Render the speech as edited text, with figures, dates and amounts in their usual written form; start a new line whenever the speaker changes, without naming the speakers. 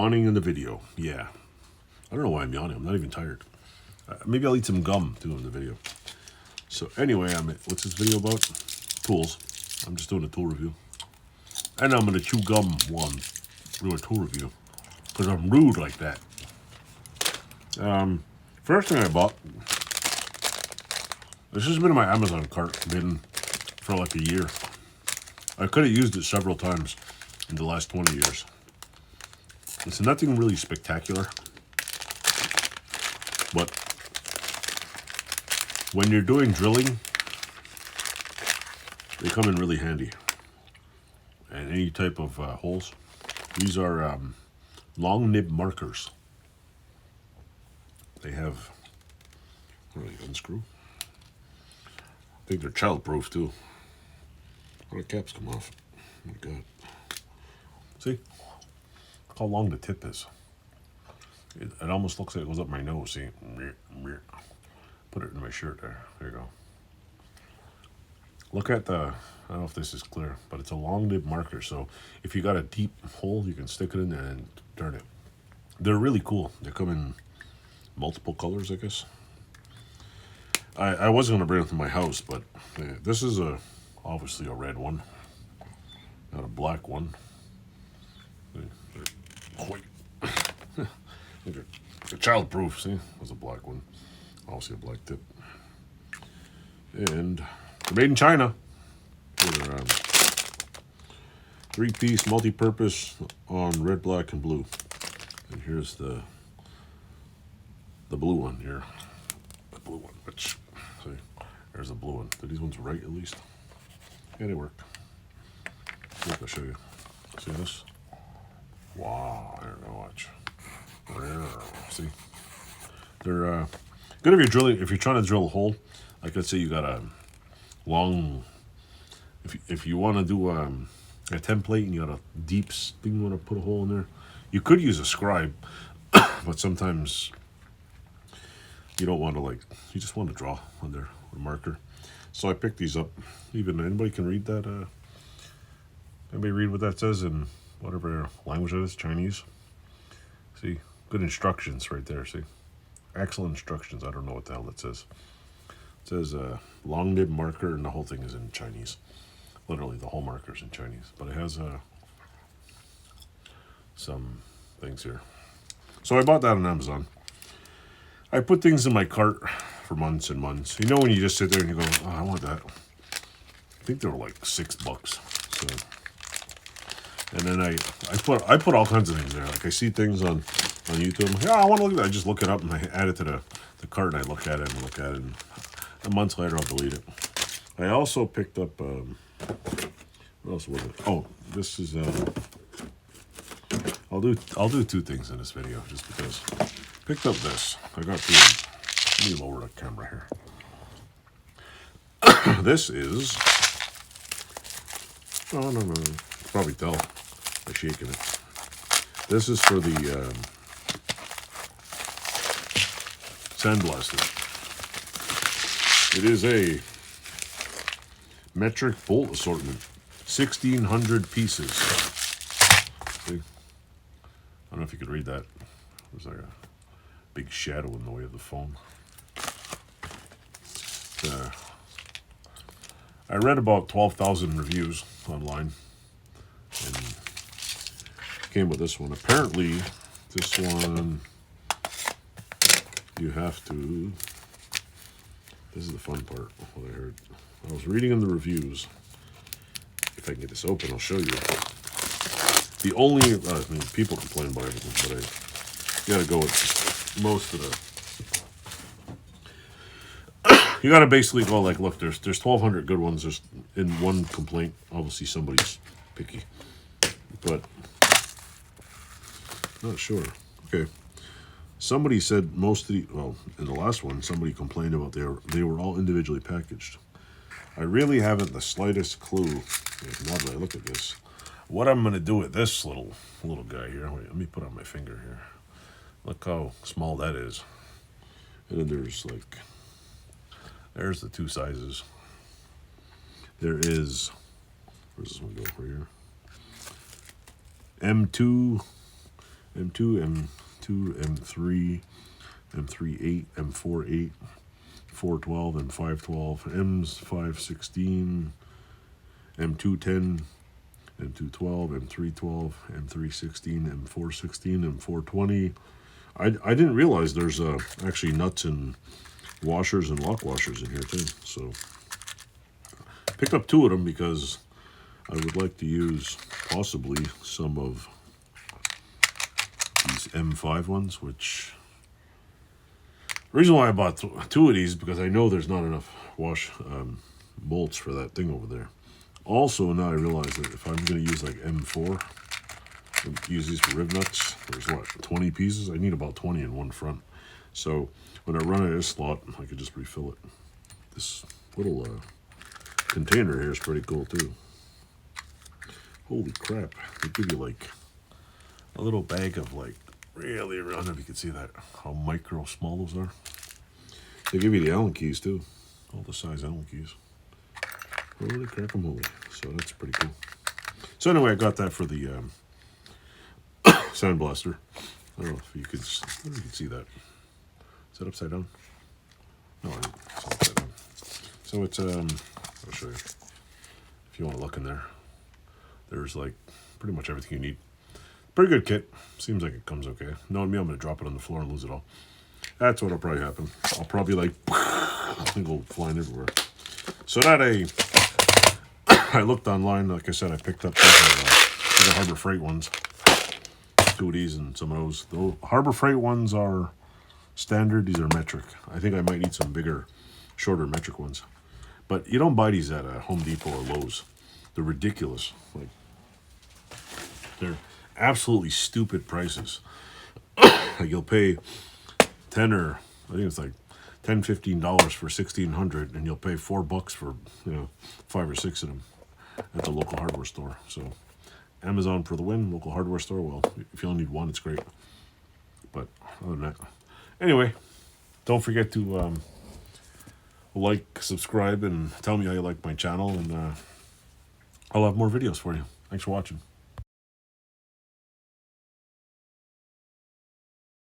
yawning in the video. Yeah. I don't know why I'm yawning. I'm not even tired. Maybe I'll eat some gum too in the video. So anyway, what's this video about? Tools. I'm just doing a tool review. And I'm going to chew gum while I'm doing a tool review. Because I'm rude like that. First thing I bought. This has been in my Amazon cart. Been for like a year. I could have used it several times in the last 20 years. It's nothing really spectacular. But when you're doing drilling, they come in really handy. And any type of holes. These are long nib markers. They have, really unscrew. I think they're child-proof too. How the caps come off? Oh my God. See? Look how long the tip is. It almost looks like it goes up my nose. See? Put it in my shirt there. There you go. Look at the, I don't know if this is clear, but it's a long nib marker. So if you got a deep hole, you can stick it in there and turn it. They're really cool. They come in multiple colors, I guess. I wasn't going to bring it to my house, but this is obviously a red one. Not a black one. They're child-proof, see? There's a black one. Also a black tip. And they're made in China. They're 3-piece multi-purpose on red, black, and blue. And here's the blue one here. The blue one, which, see, there's the blue one. Are these ones right at least? Yeah, they work. Look, I'll show you. See this? Wow, there you go, watch. There, see? They're good if you're drilling, if you're trying to drill a hole. Like let's say you got a long, if you want to do a template and you got a deep thing you want to put a hole in there, you could use a scribe, but sometimes you don't want to, like, you just want to draw on there with a marker. So I picked these up. Even anybody can read that. Anybody read what that says in whatever language it is, Chinese? See, good instructions right there. See, excellent instructions. I don't know what the hell that says. It says long nib marker, and the whole thing is in Chinese. Literally, the whole marker is in Chinese, but it has some things here. So I bought that on Amazon. I put things in my cart for months and months. You know when you just sit there and you go, oh, I want that. I think they were like $6. So, and then I put all kinds of things there. Like I see things on YouTube. I'm like, yeah, I want to look at that. I just look it up and I add it to the cart and I look at it and look at it. And a month later I'll delete it. I also picked up, what else was it? Oh, this is, I'll do 2 things in this video just because. Picked up this. I got 2. Let me lower the camera here. This is, oh no, you can probably tell by shaking it. This is for the sandblaster. It is a metric bolt assortment, 1,600 pieces. See? I don't know if you could read that. There's like a big shadow in the way of the phone. I read about 12,000 reviews online and came with this one. Apparently, this one you have to. This is the fun part. What I heard. I was reading in the reviews. If I can get this open, I'll show you. The only, I mean, people complain about everything, but you gotta go with most of the. You gotta basically go like, look, there's 1,200 good ones. There's in one complaint. Obviously, somebody's picky, but not sure. Okay. Somebody said most of the, well, in the last one, somebody complained about they were all individually packaged. I really haven't the slightest clue, now that I look at this, what I'm going to do with this little guy here. Wait, let me put on my finger here. Look how small that is. And then there's like, there's the 2 sizes. There is, where's this one go for here? M2 M2, M2, M3, M3 8, M4 8, 412, and 512, M's 516, M2 10, M2 12, M3 12, M3 16, M4 16, M4 20. I didn't realize there's actually nuts and washers and lock washers in here too. So picked up 2 of them because I would like to use possibly some of these M5 ones, which the reason why I bought 2 of these is because I know there's not enough wash bolts for that thing over there. Also, now I realize that if I'm going to use like M4, use these for rib nuts, there's what, 20 pieces? I need about 20 in one front. So when I run out of this slot, I could just refill it. This little container here is pretty cool too. Holy crap, they give you like a little bag of like really, I don't know if you can see that, how micro small those are. They give you the Allen keys too, all the size Allen keys. Holy crap-a-moly. So that's pretty cool. So anyway, I got that for the Sand Blaster. I don't know if you could see that. Is that upside down? No, it's upside down. So it's, I'll show you. If you want to look in there, there's like pretty much everything you need. Pretty good kit. Seems like it comes okay. Knowing me, I'm going to drop it on the floor and lose it all. That's what'll probably happen. I'll probably like, it'll go flying everywhere. So that I looked online, like I said, I picked up the Harbor Freight ones. 2 of these and some of those. The Harbor Freight ones are standard, these are metric. I think I might need some bigger, shorter metric ones. But you don't buy these at Home Depot or Lowe's. They're ridiculous. Like, they're absolutely stupid prices. Like you'll pay 10 or I think it's like $10-15 for 1,600, and you'll pay $4 for 5 or 6 of them at the local hardware store. So Amazon for the win, local hardware store. Well, if you only need one, it's great. But other than that, anyway, don't forget to like, subscribe, and tell me how you like my channel, and I'll have more videos for you. Thanks for watching.